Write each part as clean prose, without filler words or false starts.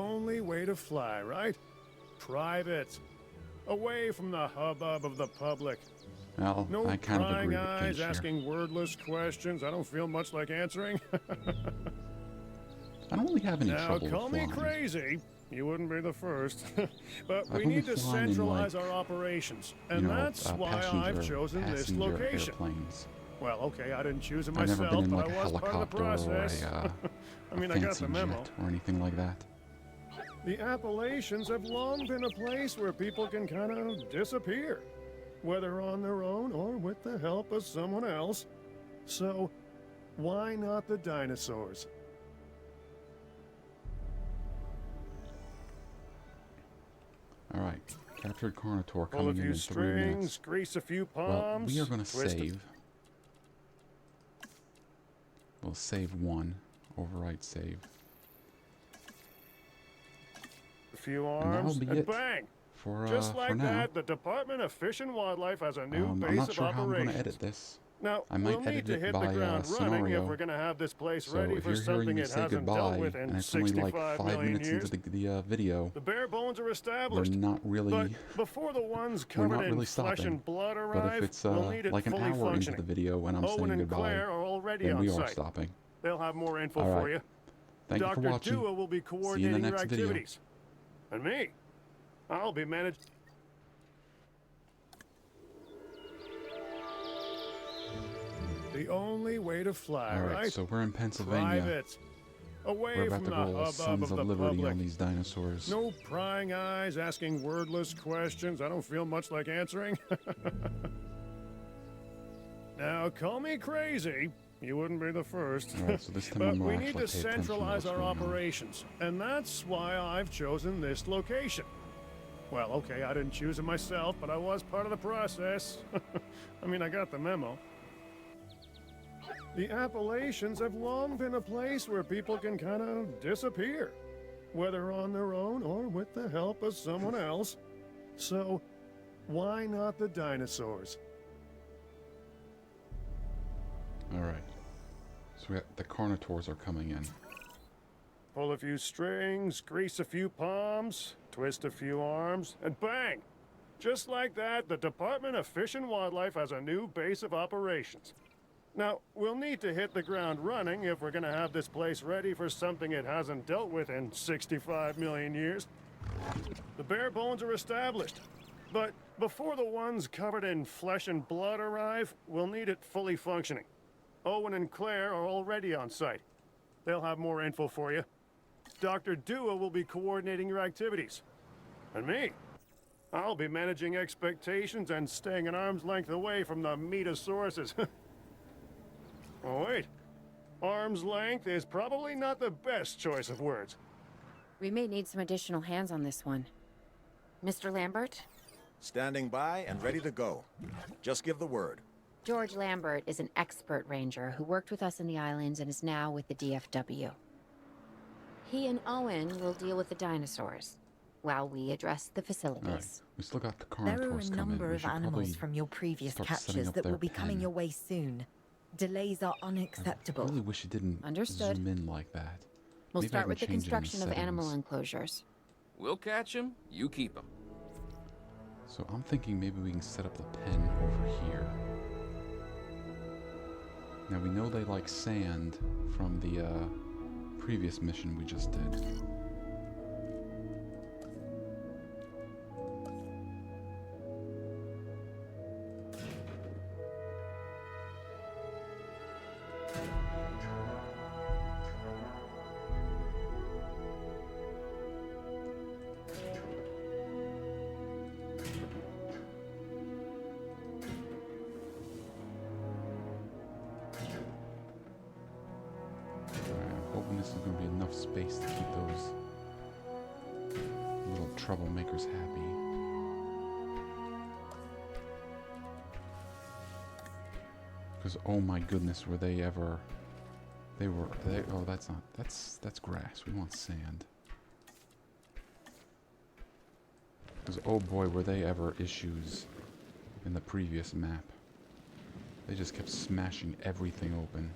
only way to fly, right? Private. Away from the hubbub of the public. Well, No I kind of prying agree with eyes Finch here. asking wordless questions I don't feel much like answering. I don't really have any Now, trouble call me flying. crazy. You wouldn't be the first. But we I've need to only flown in, centralize like, our operations. You And know, that's why I've chosen this passenger location. airplanes. Well, okay, I didn't choose it I've never myself, been in but like I a was part of the helicopter or process. I mean, I got fancy the memo. jet or anything like that. The Appalachians have long been a place where people can kind of disappear, whether on their own or with the help of someone else. So, why not the dinosaurs? All right, captured Carnotaur Pull a coming in few 3 strings, minutes. grease a few Well, palms. we are going to twist a save. We'll save one. Overwrite save. few And that'll arms, be and it bang! For Just like now. that, the Department of Fish and Wildlife has a new I'm base not of sure how I'm going operations. to edit this. Now, I might we'll need edit to it hit by the ground running scenario. if we're going to have this place So ready if for you're hearing something me it say hasn't dealt goodbye, with in and it's only like 65 5 million minutes years. into the video, The bare bones are we're established. not really. But before the ones We're covered not in really flesh stopping. and blood But arrive, if it's we'll need it like an fully hour into functioning. the video and I'm Owen saying and goodbye, Claire are already then on we are site. stopping. They'll have more info All right. for you. Thank you for Dr. watching. Dua will be See you in the coordinating your next video. activities. And me, I'll be managing. The only way to fly, All right, right? so we're in Pennsylvania. Private. Away We're about from to the roll hubbub Sons of of the Liberty public. on these dinosaurs. No prying eyes asking wordless questions I don't feel much like answering. Now, call me crazy. You wouldn't be the first. All right, so this time But I'm we gonna need actually to pay attention to centralize what's our going on. operations. And that's why I've chosen this location. Well, okay, I didn't choose it myself, but I was part of the process. I mean, I got the memo. The Appalachians have long been a place where people can kind of disappear, whether on their own or with the help of someone else. So, why not the dinosaurs? All right. So we got, the Carnotaurs are coming in. Pull a few strings, grease a few palms, twist a few arms, and bang! Just like that, the Department of Fish and Wildlife has a new base of operations. Now, we'll need to hit the ground running if we're going to have this place ready for something it hasn't dealt with in 65 million years. The bare bones are established. But before the ones covered in flesh and blood arrive, we'll need it fully functioning. Owen and Claire are already on site. They'll have more info for you. Dr. Dua will be coordinating your activities. And me, I'll be managing expectations and staying an arm's length away from the meatosauruses. Oh, wait. Arm's length is probably not the best choice of words. We may need some additional hands on this one. Mr. Lambert? Standing by and ready to go. Just give the word. George Lambert is an expert ranger who worked with us in the islands and is now with the DFW. He and Owen will deal with the dinosaurs, while we address the facilities. All right. We still got the Carnotaurs There are a coming. number We of should animals probably from your previous start setting captures up that their will be coming pen. your way soon. Delays are I unacceptable. really wish it didn't Understood. zoom in like that. We'll Maybe I start can with the change it in construction of animal settings. enclosures. We'll catch 'em, you keep 'em. So I'm thinking maybe we can set up the pen over here. Now we know they like sand from the previous mission we just did. Alright, I'm hoping this is going to be enough space to keep those little troublemakers happy. Because oh my goodness, were they ever? Oh, that's not. That's grass. We want sand. Because oh boy, were they ever issues in the previous map. They just kept smashing everything open.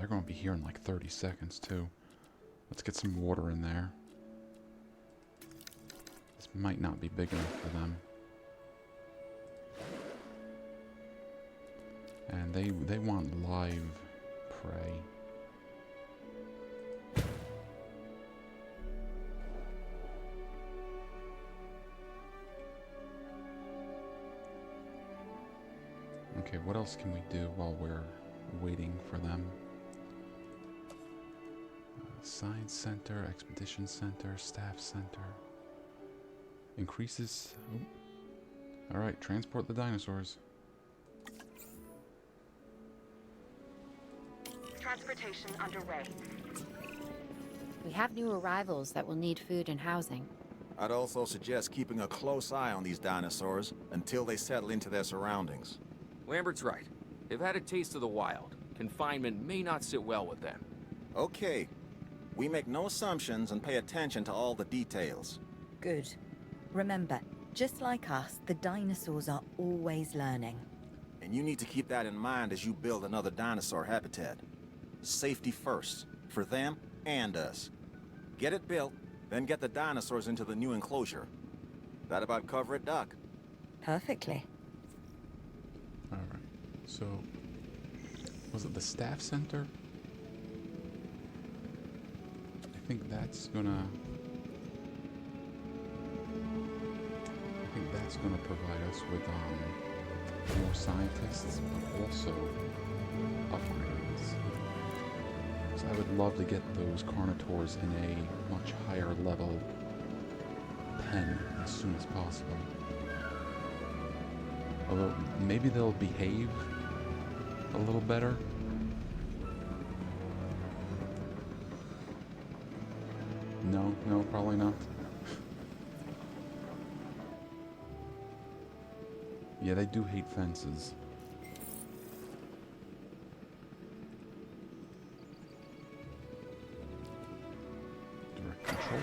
They're going to be here in like 30 seconds, too. Let's get some water in there. This might not be big enough for them. And they want live prey. Okay, what else can we do while we're waiting for them? Science Center, Expedition Center, Staff Center. Increases... Oh. Alright, transport the dinosaurs. Transportation underway. We have new arrivals that will need food and housing. I'd also suggest keeping a close eye on these dinosaurs until they settle into their surroundings. Lambert's right. They've had a taste of the wild. Confinement may not sit well with them. Okay. We make no assumptions and pay attention to all the details. Good. Remember, just like us, the dinosaurs are always learning. And you need to keep that in mind as you build another dinosaur habitat. Safety first, for them and us. Get it built, then get the dinosaurs into the new enclosure. That about cover it, Doc? Perfectly. Alright, so... Was it the Staff Center? I think that's gonna provide us with more scientists, but also upgrades. So I would love to get those Carnotaurs in a much higher level pen as soon as possible. Although maybe they'll behave a little better. No, probably not. Yeah, they do hate fences. Direct control.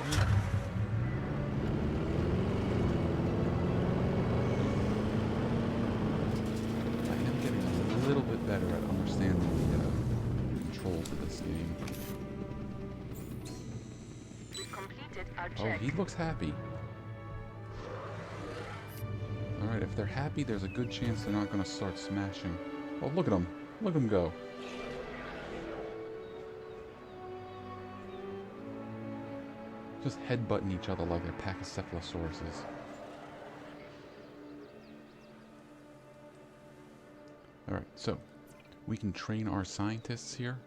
I am getting a little bit better at understanding the controls of this game. We've completed our Oh, check. he looks happy. Alright, if they're happy, there's a good chance they're not going to start smashing. Oh, look at them. Look at them go. Just headbutting each other like they're Pachycephalosauruses. Alright, so we can train our scientists here.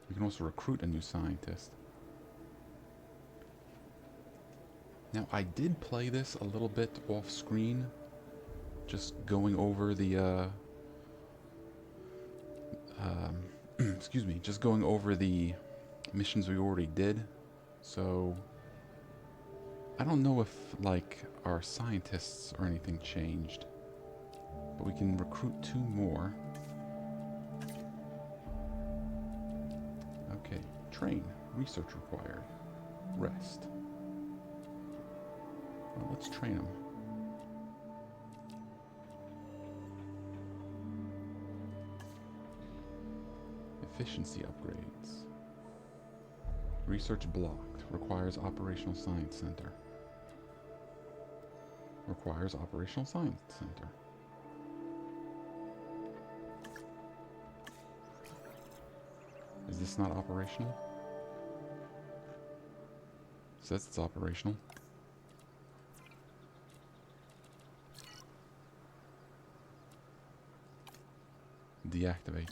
We can also recruit a new scientist. Now, I did play this a little bit off screen, just going over the, excuse me, just going over the missions we already did. So, I don't know if, like, our scientists or anything changed, but we can recruit 2 more. Okay, train, research required, rest. Well, let's train them. Efficiency upgrades. Research blocked. Requires operational science center. Requires operational science center. Is this not operational? Says it's operational. Deactivate.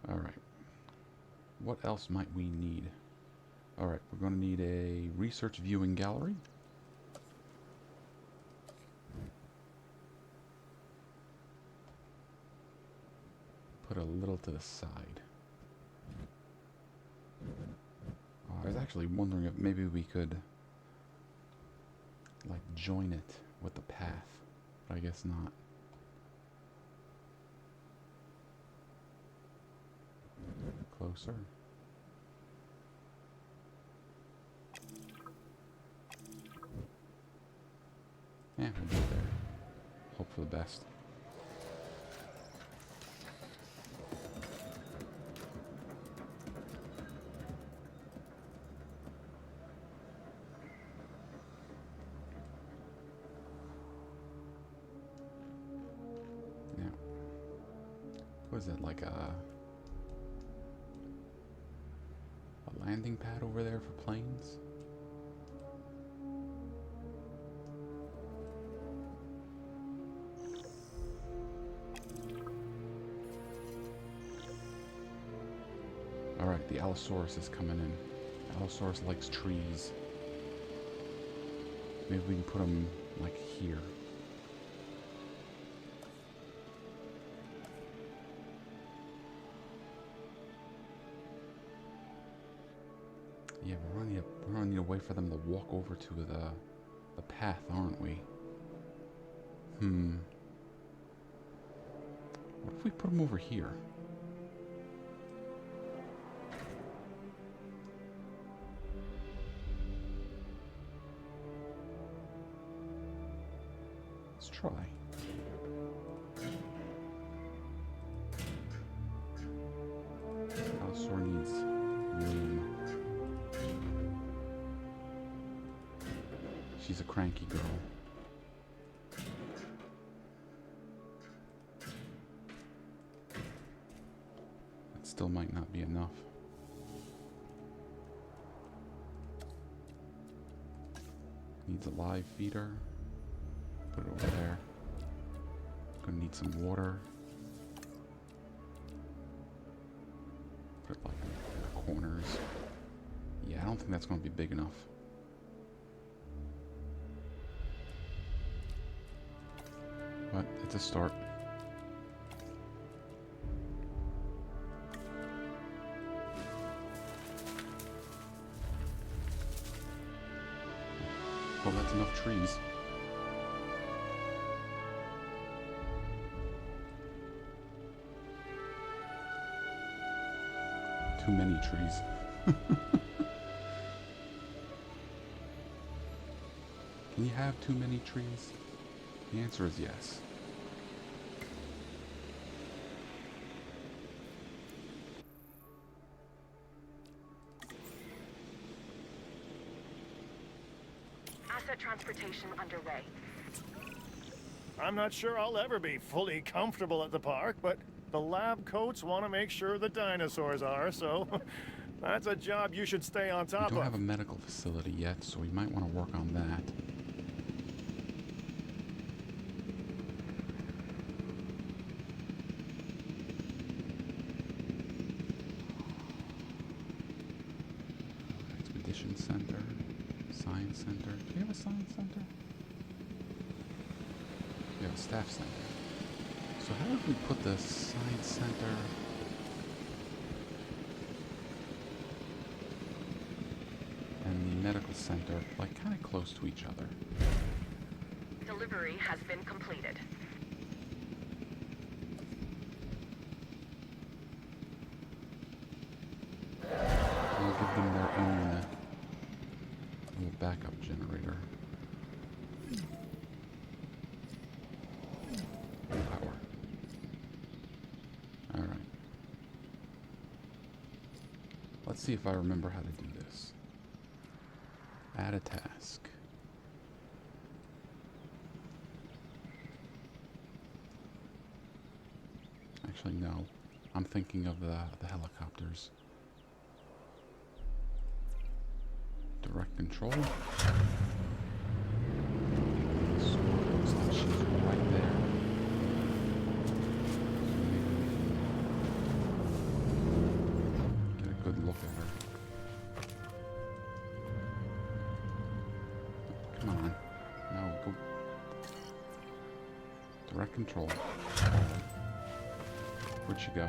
Alright. What else might we need? Alright, we're going to need a research viewing gallery. Put a little to the side. I was actually wondering if maybe we could like join it with the path, but I guess not. Closer. Yeah, we'll do it there. Hope for the best. Now, what is that, like a landing pad over there for planes? Alright, the Allosaurus is coming in. Allosaurus likes trees. Maybe we can put him, like, here. Yeah, we're gonna need a way for them to walk over to the path, aren't we? What if we put them over here? Let's try. Allosaur needs room. She's a cranky girl. That still might not be enough. Needs a live feeder. Put it over there. Gonna need some water. Put it like in the corners. Yeah, I don't think that's gonna be big enough. But it's a start. Well, that's enough trees. Too many trees. Can you have too many trees? The answer is yes. Asset transportation underway. I'm not sure I'll ever be fully comfortable at the park, but the lab coats want to make sure the dinosaurs are, so that's a job you should stay on top of. We don't have a medical facility yet, so we might want to work on that. Expedition Center, Science Center. Do we have a Science Center? We have a Staff Center. So how did we put the Science Center? And the Medical Center, like, kind of close to each other. Delivery has been completed. We'll give them their own little backup generator. Power. Alright. Let's see if I remember how to do this. Add a task. Actually, no. I'm thinking of the helicopters. Direct control. So it looks like she's right there. Get a good look at her. Come on. No, go. Direct control. Where'd she go?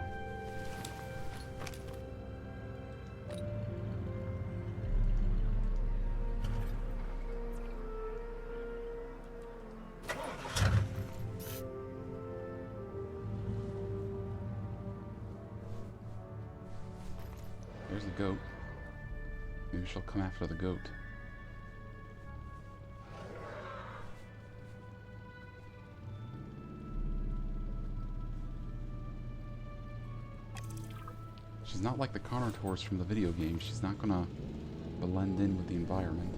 There's the goat. Maybe she'll come after the goat. She's not like the Carnotaurs from the video game. She's not gonna blend in with the environment.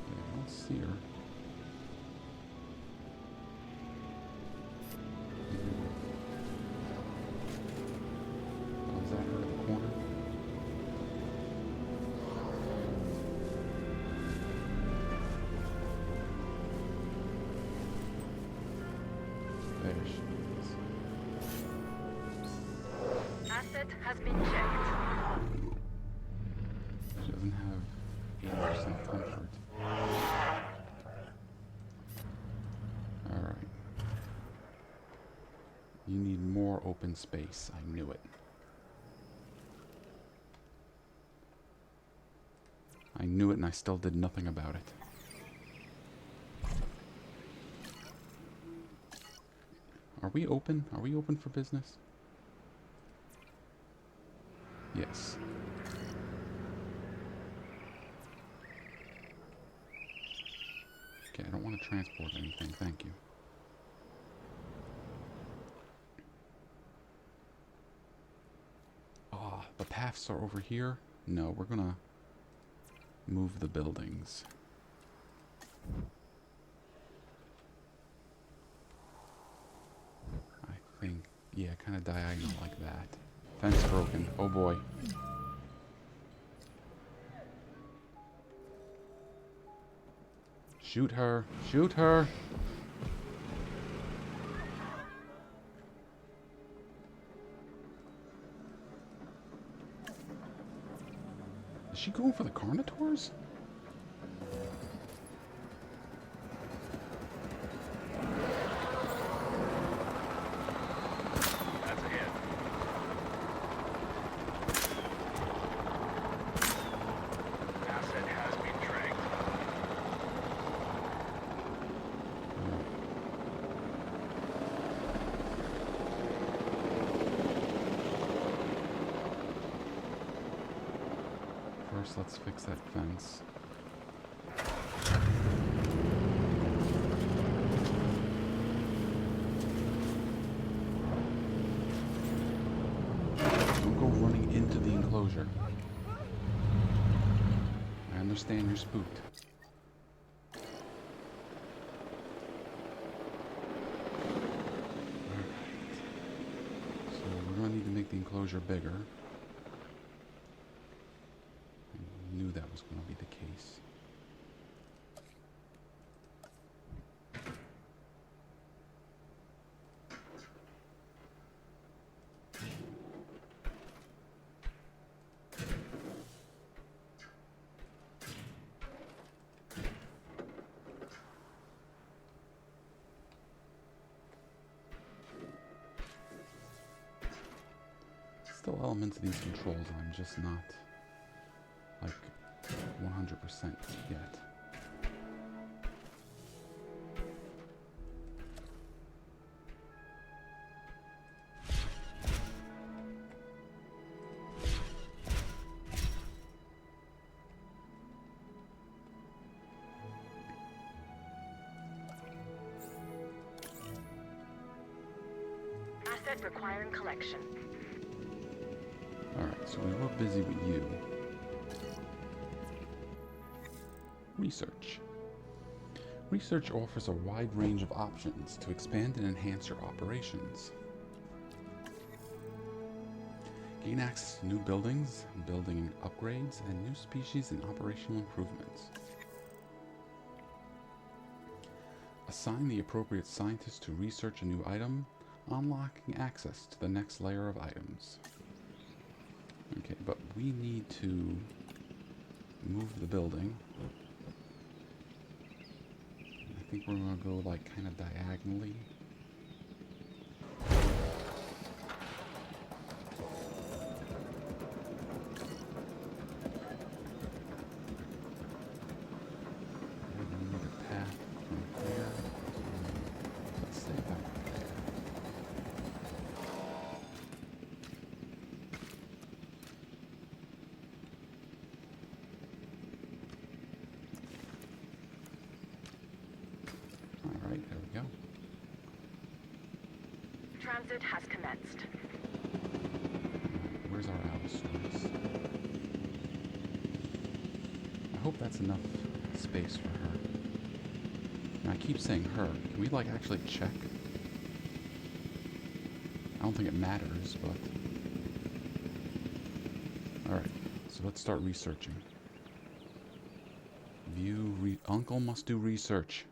Okay, I don't see her. Oh, is that her in the corner? There she is. Asset has been checked. She doesn't have 80% comfort. Alright. You need more open space. I knew it. I knew it and I still did nothing about it. Are we open? Are we open for business? Yes. Okay, I don't want to transport anything, thank you. Ah, the paths are over here? No, we're gonna move the buildings. I think, yeah, kind of diagonal like that. Fence broken, oh boy. Shoot her, shoot her! Is she going for the Carnotaurs? That's a hit. Asset has been tracked. First, let's fix that fence. Don't go running into the enclosure. I understand you're spooked. Alright. So we're gonna need to make the enclosure bigger. I knew that was going to be the case. Still elements of these controls I'm just not like 100% yet. Asset requiring collection. Alright, so we were busy with you. Research. Research offers a wide range of options to expand and enhance your operations. Gain access to new buildings, building upgrades, and new species and operational improvements. Assign the appropriate scientist to research a new item, unlocking access to the next layer of items. Okay, but we need to move the building. I think we're gonna go like kind of diagonally. We need a path from here. Let's say back there. transit has commenced. Where's our Allosaurus? I hope that's enough space for her. And I keep saying her. Can we, like, actually check? I don't think it matters, but... Alright, so let's start researching. Uncle must do research.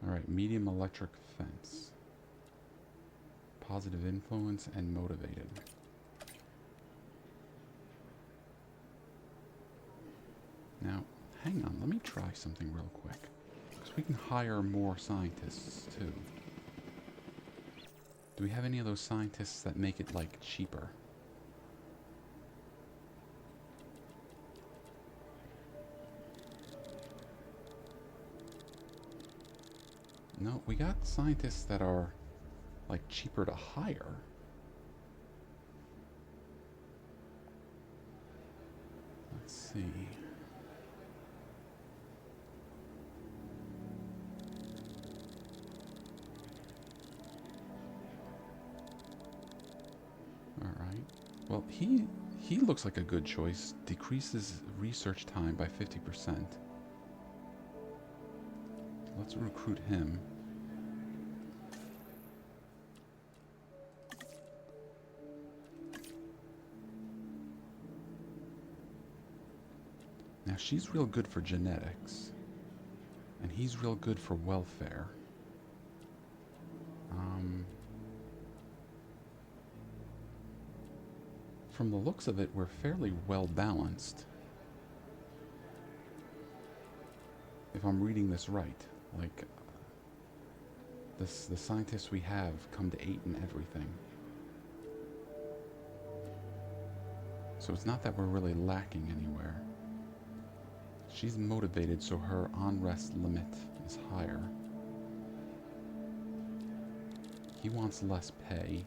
Alright, medium electric fence. Positive influence and motivated. Now, hang on, let me try something real quick. Because we can hire more scientists, too. Do we have any of those scientists that make it, like, cheaper? No, we got scientists that are, like, cheaper to hire. Let's see. Alright. Well, he looks like a good choice. Decreases research time by 50%. Let's recruit him. Now she's real good for genetics. And he's real good for welfare. From the looks of it, we're fairly well balanced. If I'm reading this right. Like, the scientists we have come to 8 in everything. So it's not that we're really lacking anywhere. She's motivated, so her on-rest limit is higher. He wants less pay.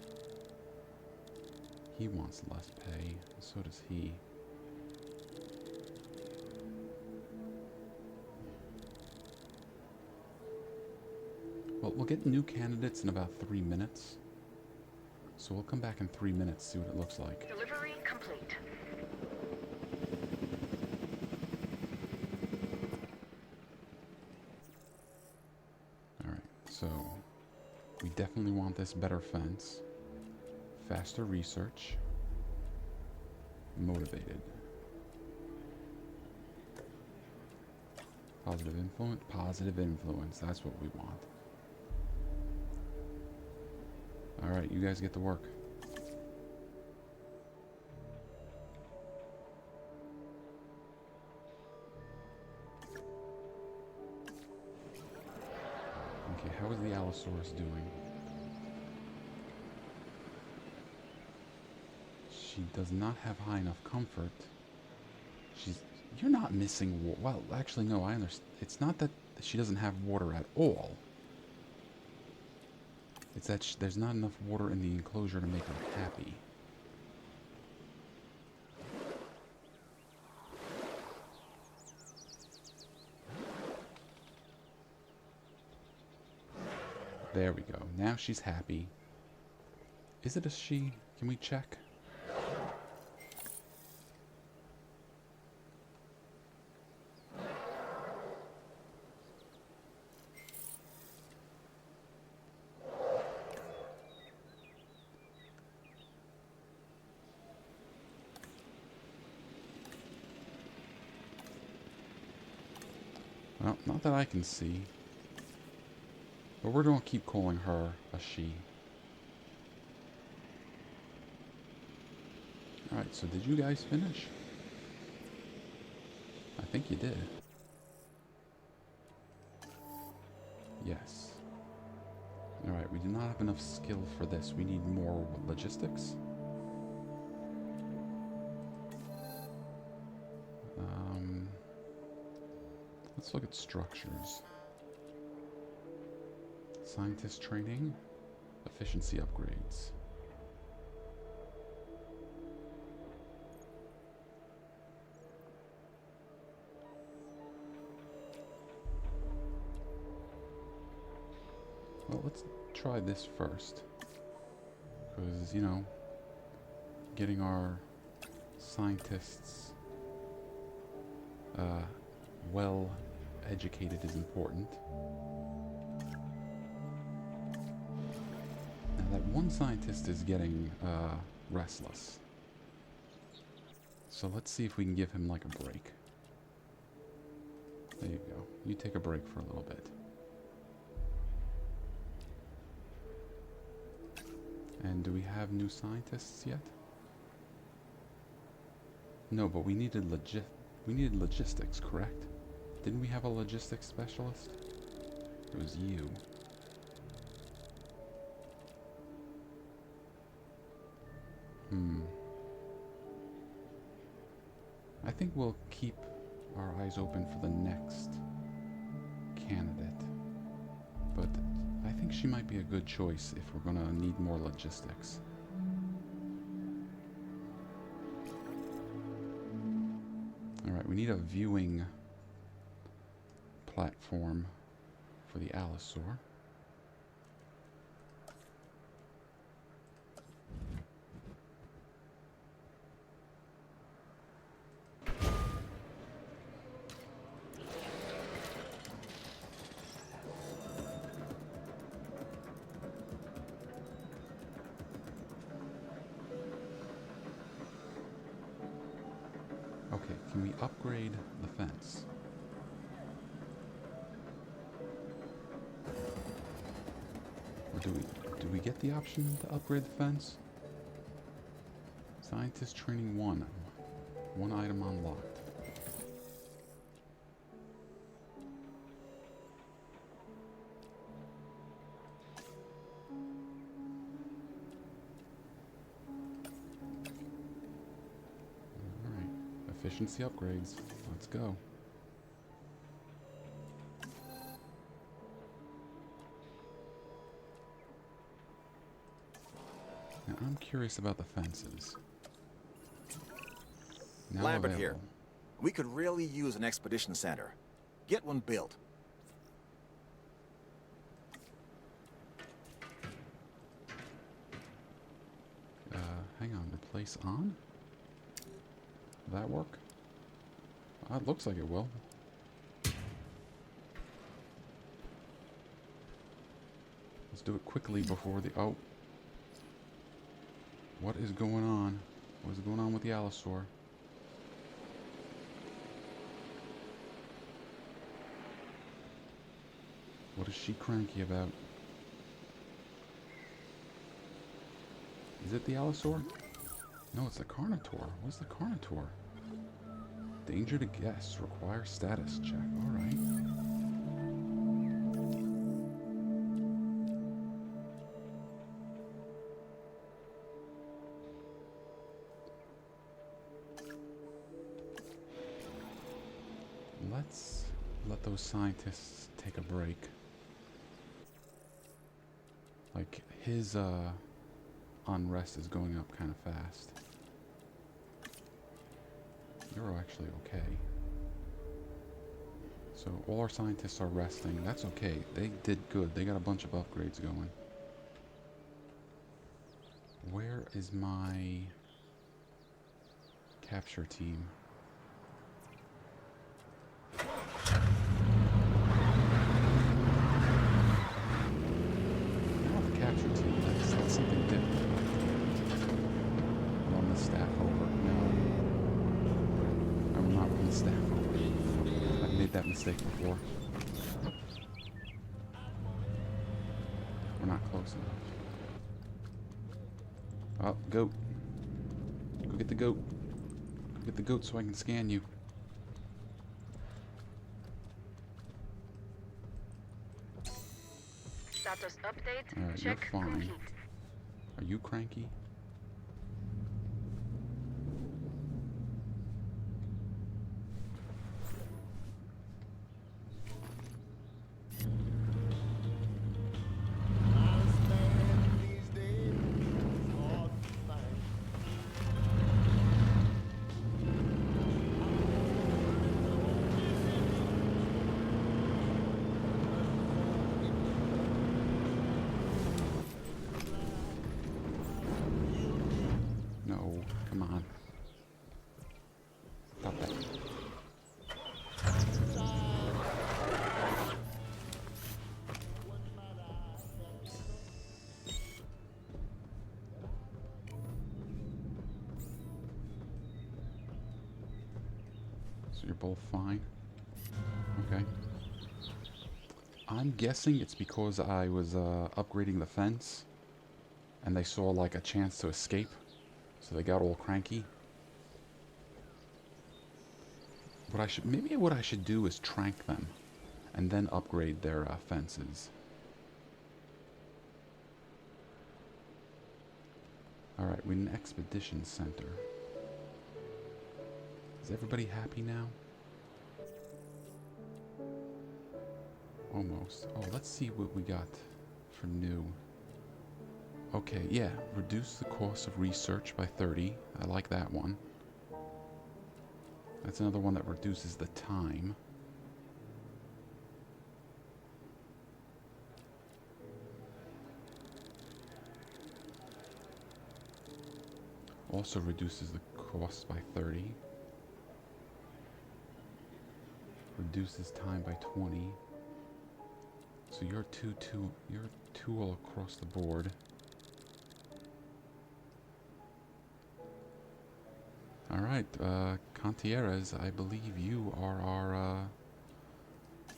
He wants less pay, so does he. Well, we'll get new candidates in about 3 minutes. So we'll come back in 3 minutes, see what it looks like. Delivery complete. Alright, so we definitely want this better fence. Faster research. Motivated. Positive influence? Positive influence, that's what we want. Alright, you guys get to work. Okay, how is the Allosaurus doing? She does not have high enough comfort. You're not missing well, actually, no, I understand. It's not that she doesn't have water at all. It's that there's not enough water in the enclosure to make her happy. There we go. Now she's happy. Is it a she? Can we check? Well, not that I can see. But we're going to keep calling her a she. Alright, so did you guys finish? I think you did. Yes. Alright, we do not have enough skill for this. We need more logistics. Let's look at structures. Scientist training, efficiency upgrades. Well, let's try this first. Because, you know, getting our scientists well educated is important. Now that one scientist is getting restless. So let's see if we can give him like a break. There you go. You take a break for a little bit. And do we have new scientists yet? No, but we needed logistics, correct? Didn't we have a logistics specialist? It was you. I think we'll keep our eyes open for the next candidate. But I think she might be a good choice if we're gonna need more logistics. Alright, we need a viewing platform for the Allosaur. Okay, can we upgrade the fence? Or do we get the option to upgrade the fence? Scientist training 1. One item unlocked. Efficiency upgrades. Let's go. Now, I'm curious about the fences. Now Lambert here. available. We could really use an expedition center. Get one built. Hang on. Replace on? Will that work? It looks like it will. Let's do it quickly before the... Oh. What is going on? What is going on with the Allosaur? What is she cranky about? Is it the Allosaur? No, it's the Carnotaur. What's the Carnotaur? Danger to guests. Require status check. Alright. Let's let those scientists take a break. Like, his, unrest is going up kind of fast. You're actually okay. So all our scientists are resting. That's okay. They did good. They got a bunch of upgrades going. Where is my capture team? Not the capture team. That's something different. Run the staff over. No. I will not run the staff over. I've made that mistake before. We're not close enough. Oh, goat. Go get the goat. Go get the goat so I can scan you. Status update. Alright, Check you're fine. complete. Are you cranky? So you're both fine? Okay. I'm guessing it's because I was upgrading the fence and they saw like a chance to escape, so they got all cranky. Maybe what I should do is trank them and then upgrade their fences. Alright, we're in an expedition center. Is everybody happy now? Almost. Oh, let's see what we got for new. Okay, yeah. Reduce the cost of research by 30. I like that one. That's another one that reduces the time. Also reduces the cost by 30. Reduces time by 20. So you're two all across the board. All right, Contieres, I believe you are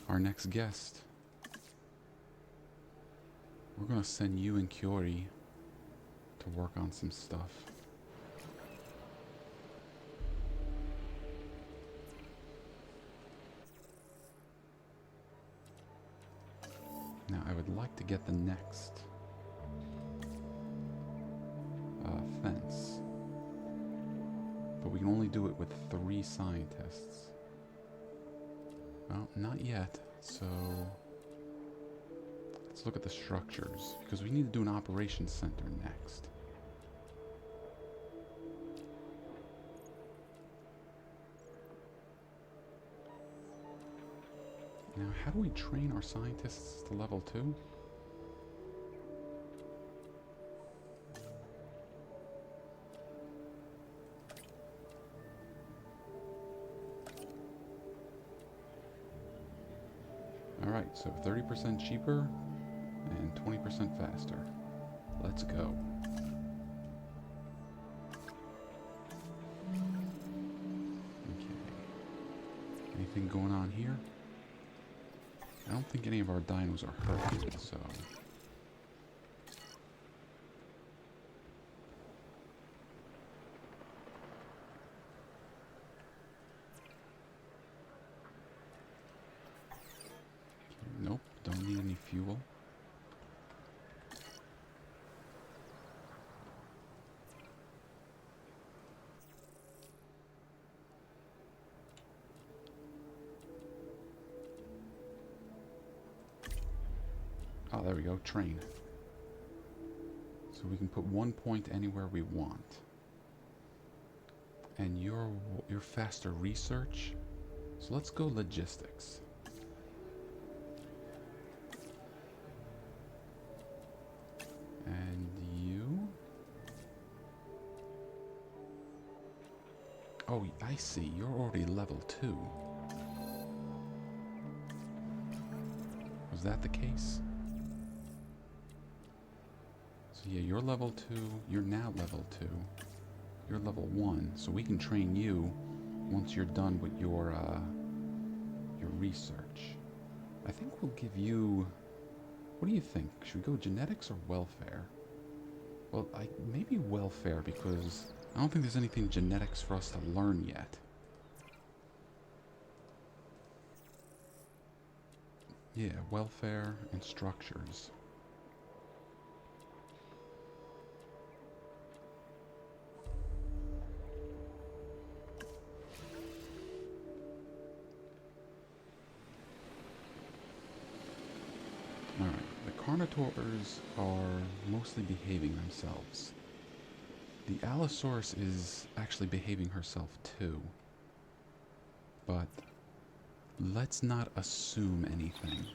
our next guest. We're gonna send you and Kiori to work on some stuff. Now, I would like to get the next fence. But we can only do it with 3 scientists. Well, not yet. So, let's look at the structures. Because we need to do an operations center next. Now, how do we train our scientists to level 2? Alright, so 30% cheaper and 20% faster. Let's go. Okay. Anything going on here? I don't think any of our dinos are hurt, so... Nope, don't need any fuel. Oh, there we go, train. So we can put 1 point anywhere we want. And you're faster research. So let's go logistics. And you? Oh, I see. You're already level 2. Was that the case? So yeah, you're level 2. You're now level 2. You're level 1. So we can train you once you're done with your research. I think we'll give you... What do you think? Should we go genetics or welfare? Well, maybe welfare, because I don't think there's anything genetics for us to learn yet. Yeah, welfare and structures. Alright, the Carnotaurs are mostly behaving themselves. The Allosaurus is actually behaving herself too. But let's not assume anything.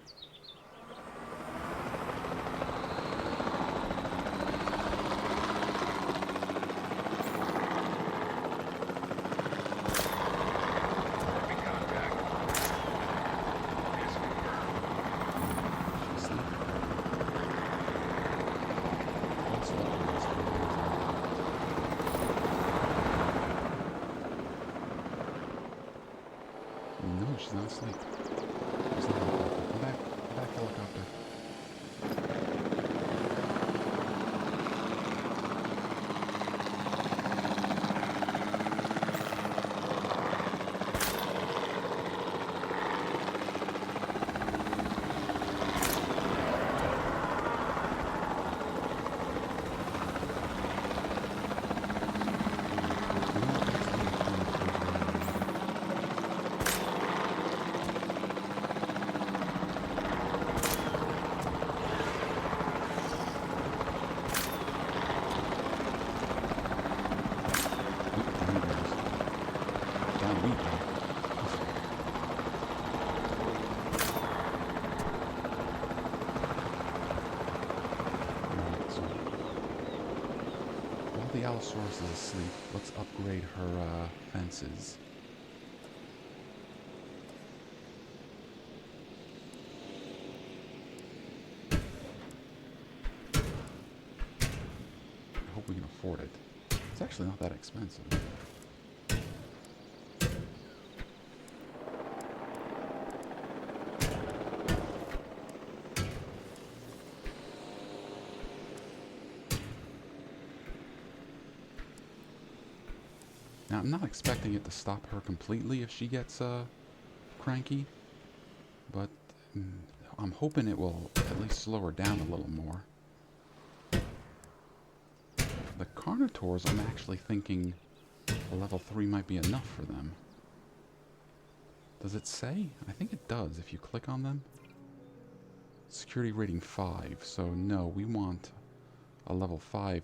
asleep. Where's the helicopter? Come back. Come back, helicopter. The Allosaurus is asleep. Let's upgrade her fences. I hope we can afford it. It's actually not that expensive. Now, I'm not expecting it to stop her completely if she gets cranky, but I'm hoping it will at least slow her down a little more. The Carnotaurs, I'm actually thinking a level 3 might be enough for them. Does it say? I think it does if you click on them. Security rating 5, so no, we want a level 5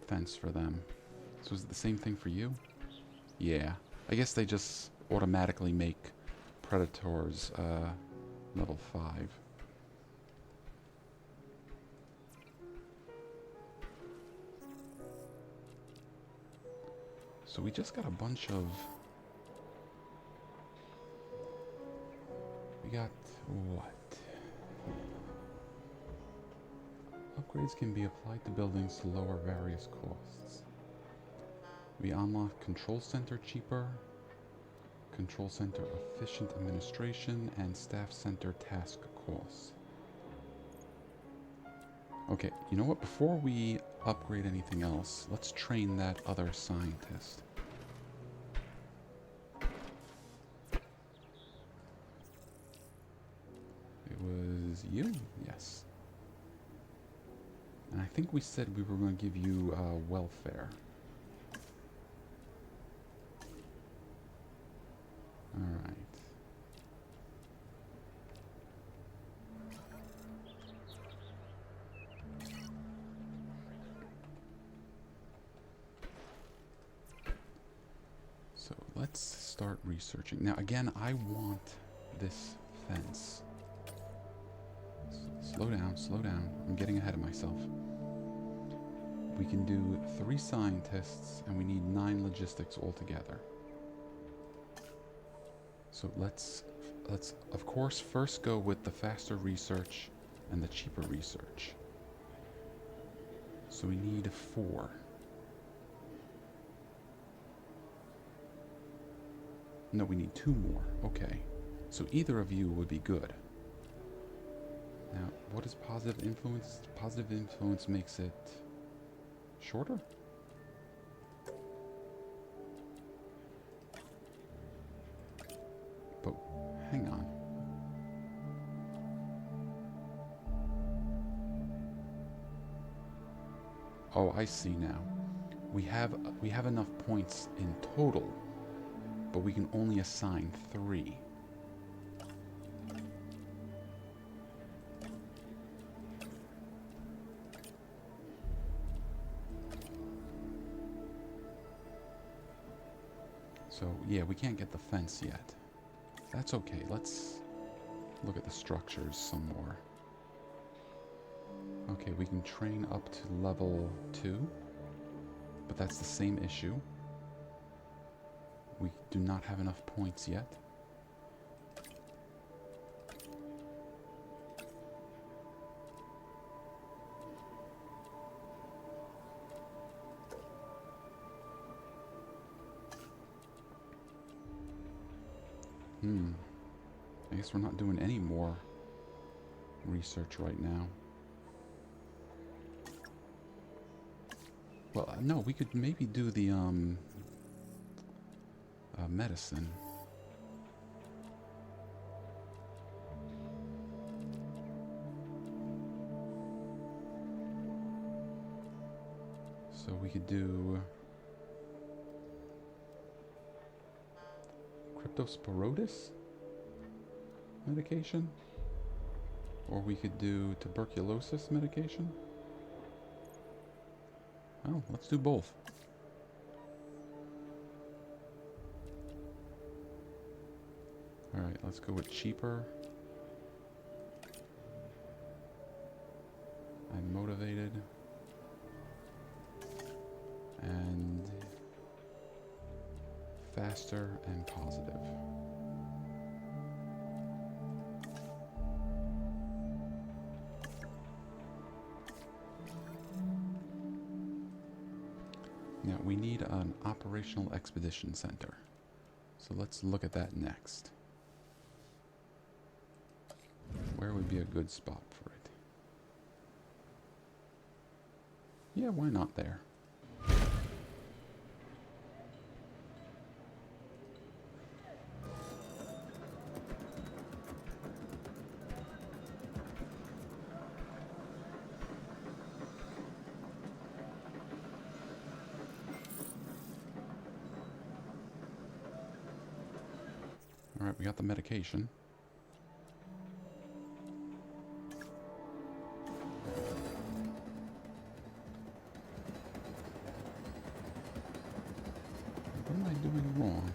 fence for them. So is it the same thing for you? Yeah. I guess they just automatically make Predators level 5. So we just got a bunch of... We got what? Upgrades can be applied to buildings to lower various costs. We unlock Control Center cheaper, Control Center efficient administration, and Staff Center task costs. Okay, you know what? Before we upgrade anything else, let's train that other scientist. It was you? Yes. And I think we said we were going to give you welfare. Alright. So let's start researching. Now again, I want this fence. Slow down, slow down. I'm getting ahead of myself. We can do 3 scientists, and we need 9 logistics altogether. So let's of course first go with the faster research and the cheaper research. So we need 4. No, we need 2 more. Okay. So either of you would be good. Now, what is positive influence? Positive influence makes it shorter? But hang on. Oh, I see now. We have enough points in total, but we can only assign 3. So, yeah, we can't get the fence yet. That's okay. Let's look at the structures some more. Okay, we can train up to level 2, but that's the same issue. We do not have enough points yet. I guess we're not doing any more research right now. Well, no, we could maybe do the, medicine. So we could do cryptosporidis medication, or we could do tuberculosis medication. Oh, let's do both. Alright, let's go with cheaper and motivated and faster and positive. Now we need an operational expedition center. So let's look at that next. Where would be a good spot for it? Yeah, why not there? Alright, we got the medication. What am I doing wrong?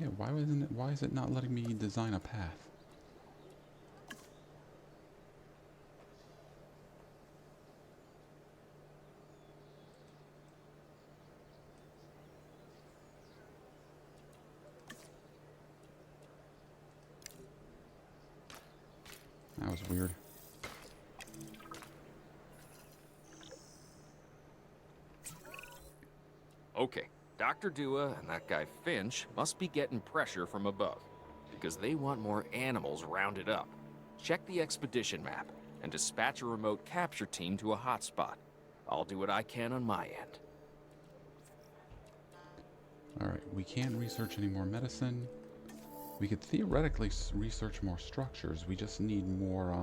Yeah, why is it not letting me design a path? That was weird. Okay, Dr. Dua and that guy Finch must be getting pressure from above, because they want more animals rounded up. Check the expedition map and dispatch a remote capture team to a hotspot. I'll do what I can on my end. Alright, we can't research any more medicine. We could theoretically research more structures. We just need more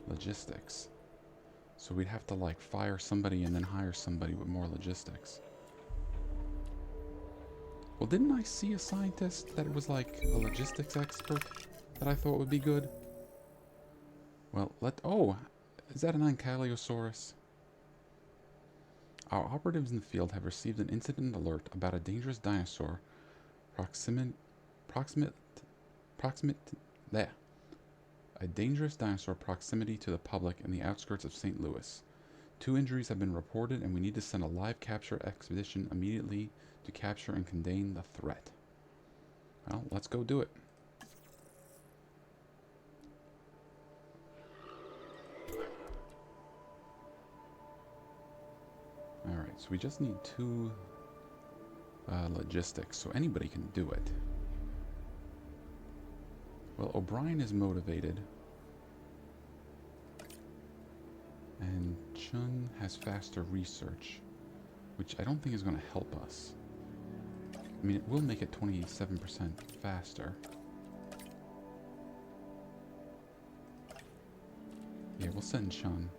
logistics. So we'd have to like fire somebody and then hire somebody with more logistics. Well, didn't I see a scientist that was like a logistics expert that I thought would be good? Well, oh, is that an Ankylosaurus? Our operatives in the field have received an incident alert about a dangerous dinosaur proximate there. A dangerous dinosaur proximity to the public in the outskirts of St. Louis. 2 injuries have been reported, and we need to send a live capture expedition immediately to capture and contain the threat. Well, let's go do it. Alright, so we just need 2 logistics, so anybody can do it. Well, O'Brien is motivated. And Chun has faster research, which I don't think is going to help us. I mean, it will make it 27% faster. Yeah, we'll send Chun.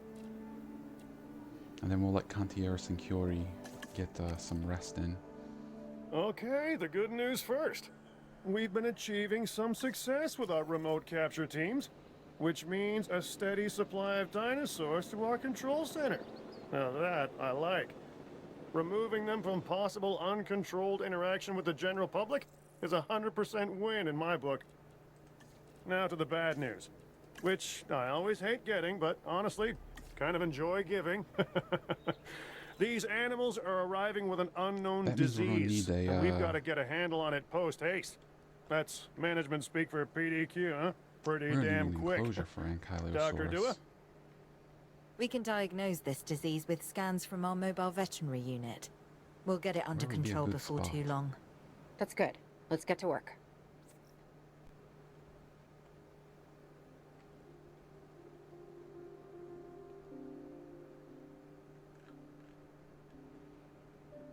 And then we'll let Cantieris and Curie get some rest in. Okay, the good news first. We've been achieving some success with our remote capture teams, which means a steady supply of dinosaurs to our control center. Now that I like. Removing them from possible uncontrolled interaction with the general public is a 100% win in my book. Now to the bad news. which I always hate getting, but honestly, kind of enjoy giving. These animals are arriving with an unknown That means we're gonna disease, need a, and we've got to get a handle on it post-haste. That's management speak for PDQ, huh? Pretty We're gonna damn need an quick. enclosure for Ankylosaurus. Dr. Dua? We can diagnose this disease with scans from our mobile veterinary unit. We'll get it under Where would be a control good before spot? too long. That's good. Let's get to work.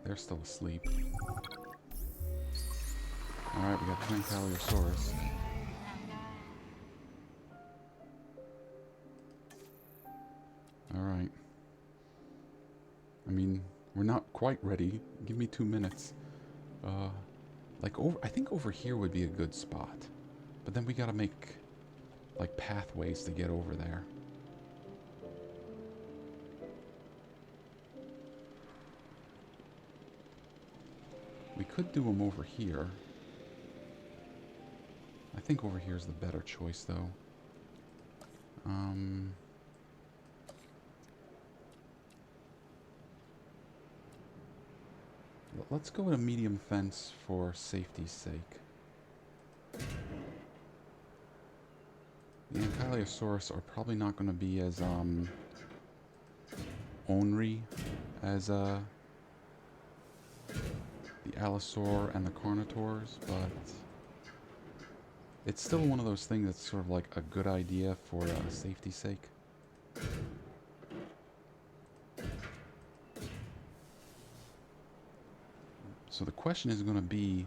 They're still asleep. Alright, we got Ankylosaurus. Alright. I mean, we're not quite ready. Give me 2 minutes. I think over here would be a good spot. But then we gotta make, like, pathways to get over there. We could do them over here. I think over here is the better choice, though. Let's go with a medium fence for safety's sake. The Ankylosaurus are probably not going to be as ornery as the Allosaur and the Carnotaurs, but it's still one of those things that's sort of like a good idea for safety's sake. So the question is going to be,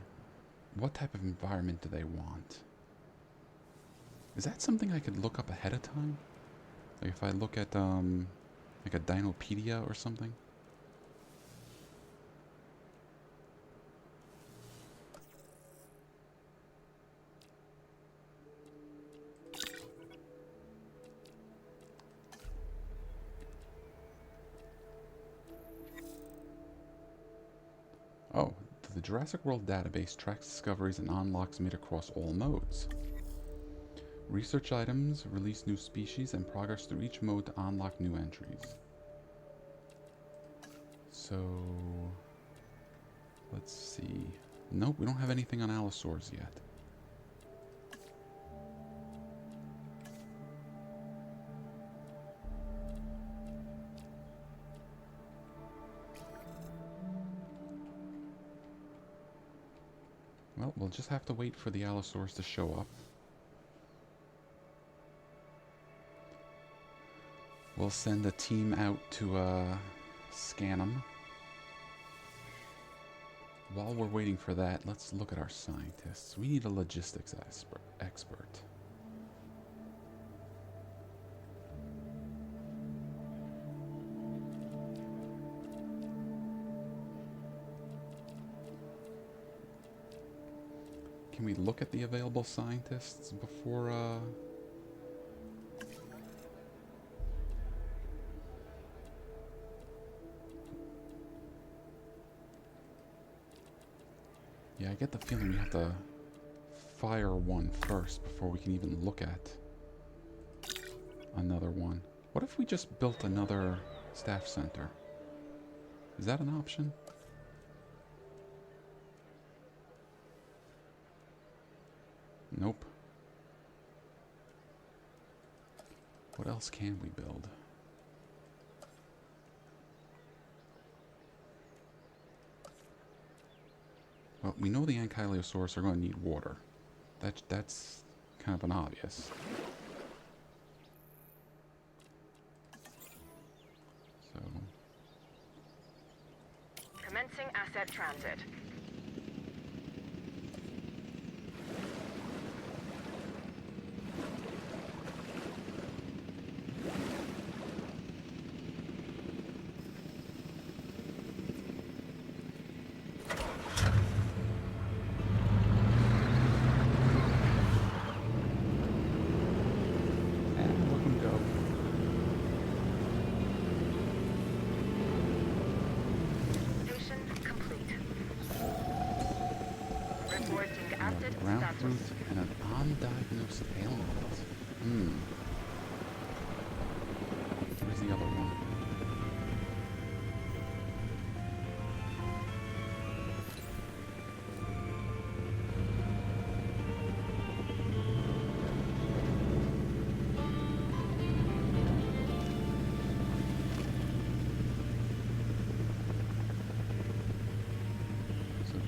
what type of environment do they want? Is that something I could look up ahead of time? Like if I look at like a Dinopedia or something? Oh, the Jurassic World database tracks discoveries and unlocks made across all modes. Research items, release new species, and progress through each mode to unlock new entries. So, let's see. Nope, we don't have anything on Allosaurs yet. Well, we'll just have to wait for the Allosaurs to show up. We'll send a team out to scan them. While we're waiting for that, let's look at our scientists. We need a logistics expert. Can we look at the available scientists before Yeah, I get the feeling we have to fire one first before we can even look at another one. What if we just built another staff center? Is that an option? Nope. What else can we build? Well, we know the Ankylosaurus are going to need water. That's kind of an obvious. So. Commencing asset transit. And let them go. Station complete. Reporting We have acid ground status. truth and an undiagnosed ailment.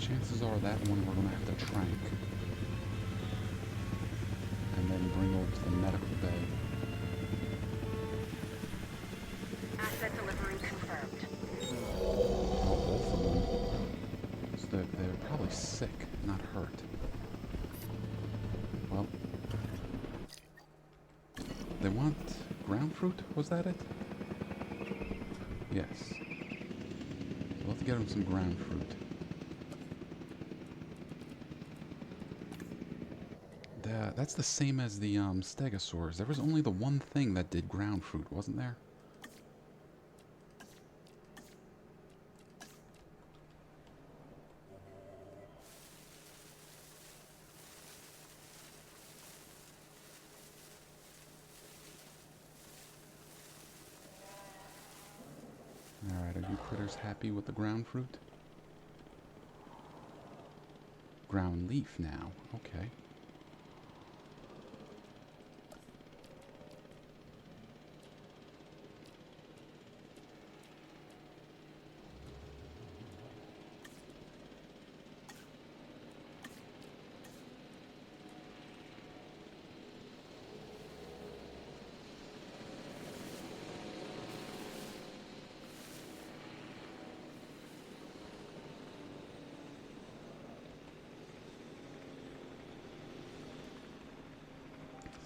chances are that one we're going to have to trank. And then bring over to the medical bay. Asset delivery confirmed. Oh, both of them. So they're probably sick, not hurt. Well, they want ground fruit? Was that it? Yes. We'll have to get them some ground fruit. That's the same as the stegosaurs. There was only the one thing that did ground fruit, wasn't there? Alright, are you critters happy with the ground fruit? Ground leaf now, okay.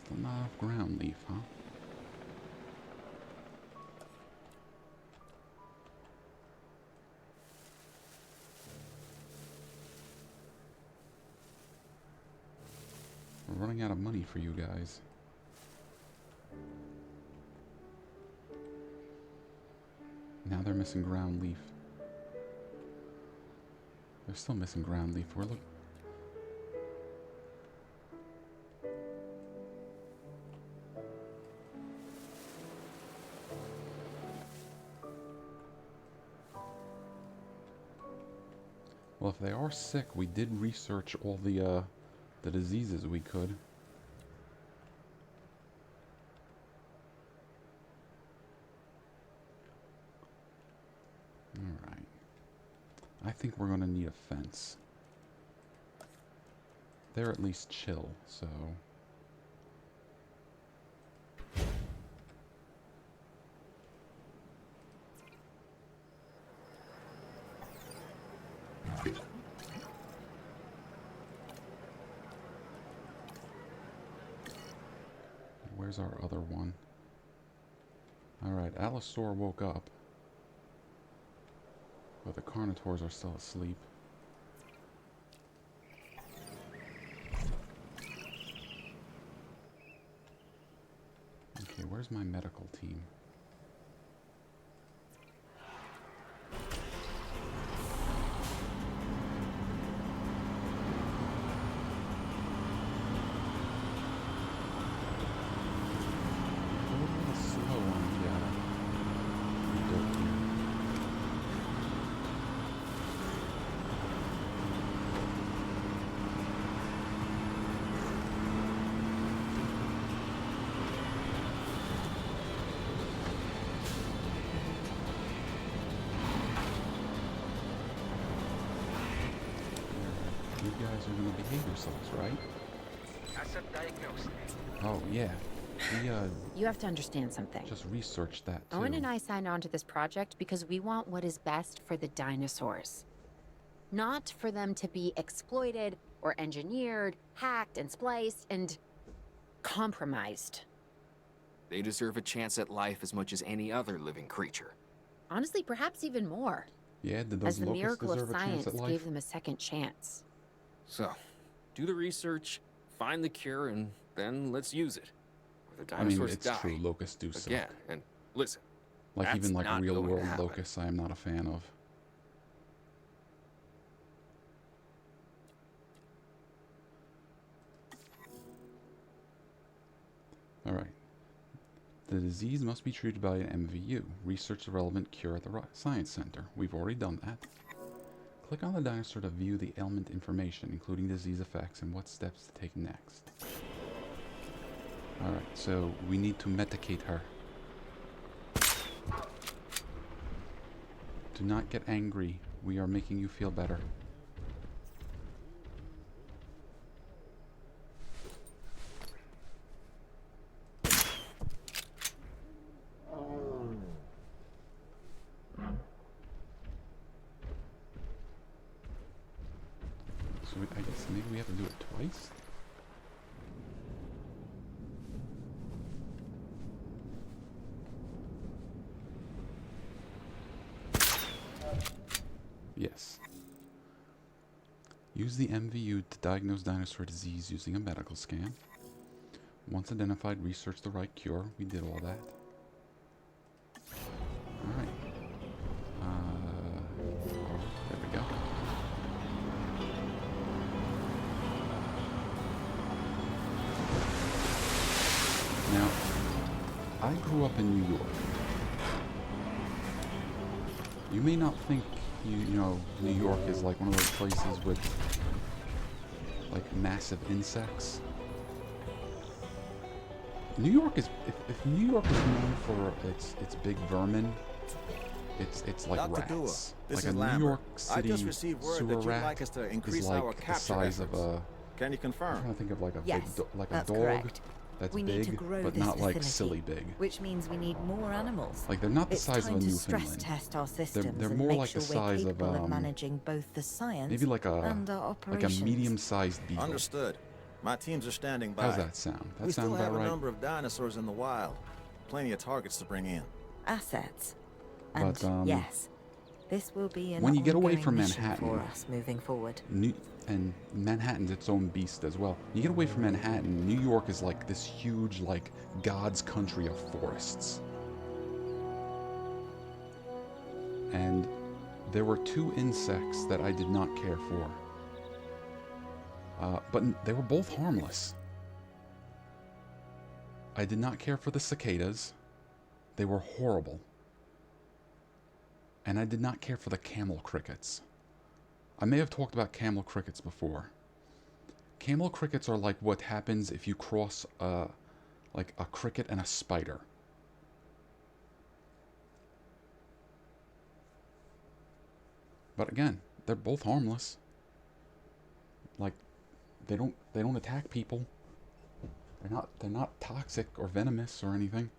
Still not enough ground leaf, huh? We're running out of money for you guys. Now they're missing ground leaf. They're still missing ground leaf. We're looking. Well, if they are sick, we did research all the diseases we could. Alright. I think we're going to need a fence. They're at least chill, so... Where's our other one? Alright, Allosaur woke up. But the Carnotaurs are still asleep. Okay, where's my medical team? You guys are going to behave yourselves, right? Asset diagnosed. Oh, yeah. We, You have to understand something. just researched that, too. Owen and I signed on to this project because we want what is best for the dinosaurs. Not for them to be exploited or engineered, hacked and spliced and compromised. They deserve a chance at life as much as any other living creature. Honestly, perhaps even more. Yeah, did As those the locusts miracle of deserve a chance science at life? gave them a second chance. So, do the research, find the cure, and then let's use it. Or the I mean, dinosaurs it's die. true, locusts do suck. Again, and listen, Like, that's even like not real going to world happen. locusts, I am not a fan of. Alright. The disease must be treated by an MVU. Research the relevant cure at the Science Center. We've already done that. Click on the dinosaur to view the ailment information, including disease effects and what steps to take next. Alright, so we need to medicate her. Do not get angry. We are making you feel better. So I guess maybe we have to do it twice? Yes. Use the MVU to diagnose dinosaur disease using a medical scan. Once identified, research the right cure. We did all that. Alright. There we go. Now, I grew up in New York. You may not think, you know, New York is like one of those places with like massive insects. New York is, if New York is known for its big vermin, it's like Dr. rats. Dua, this Like is a New Lambert. York I City just received word sewer that you'd rat like us to is increase like our the capture size efforts. of a. Can you I'm confirm? trying to think of like a Yes, big like a that's dog correct. that's We need to big, grow but this not like facility, silly big. which means we need more animals. Like they're not the It's size of time a to stress Newfoundland. test our systems They're and more make like sure the we're size of capable of managing both the science maybe like and our a operations. medium-sized beagle. Understood. My teams are standing by. How's that sound? That we still sound have about a right? number of dinosaurs in the wild. Plenty of targets to bring in. Assets. And But yes, this will be an when you get away ongoing from mission Manhattan, for us moving forward. And Manhattan's its own beast as well. You get away from Manhattan, New York is like this huge, like, God's country of forests. And there were two insects that I did not care for. But they were both harmless. I did not care for the cicadas. They were horrible. And I did not care for the camel crickets. I may have talked about camel crickets before. Camel crickets are like what happens if you cross like a cricket and a spider. But again, they're both harmless. Like they don't attack people. They're not toxic or venomous or anything.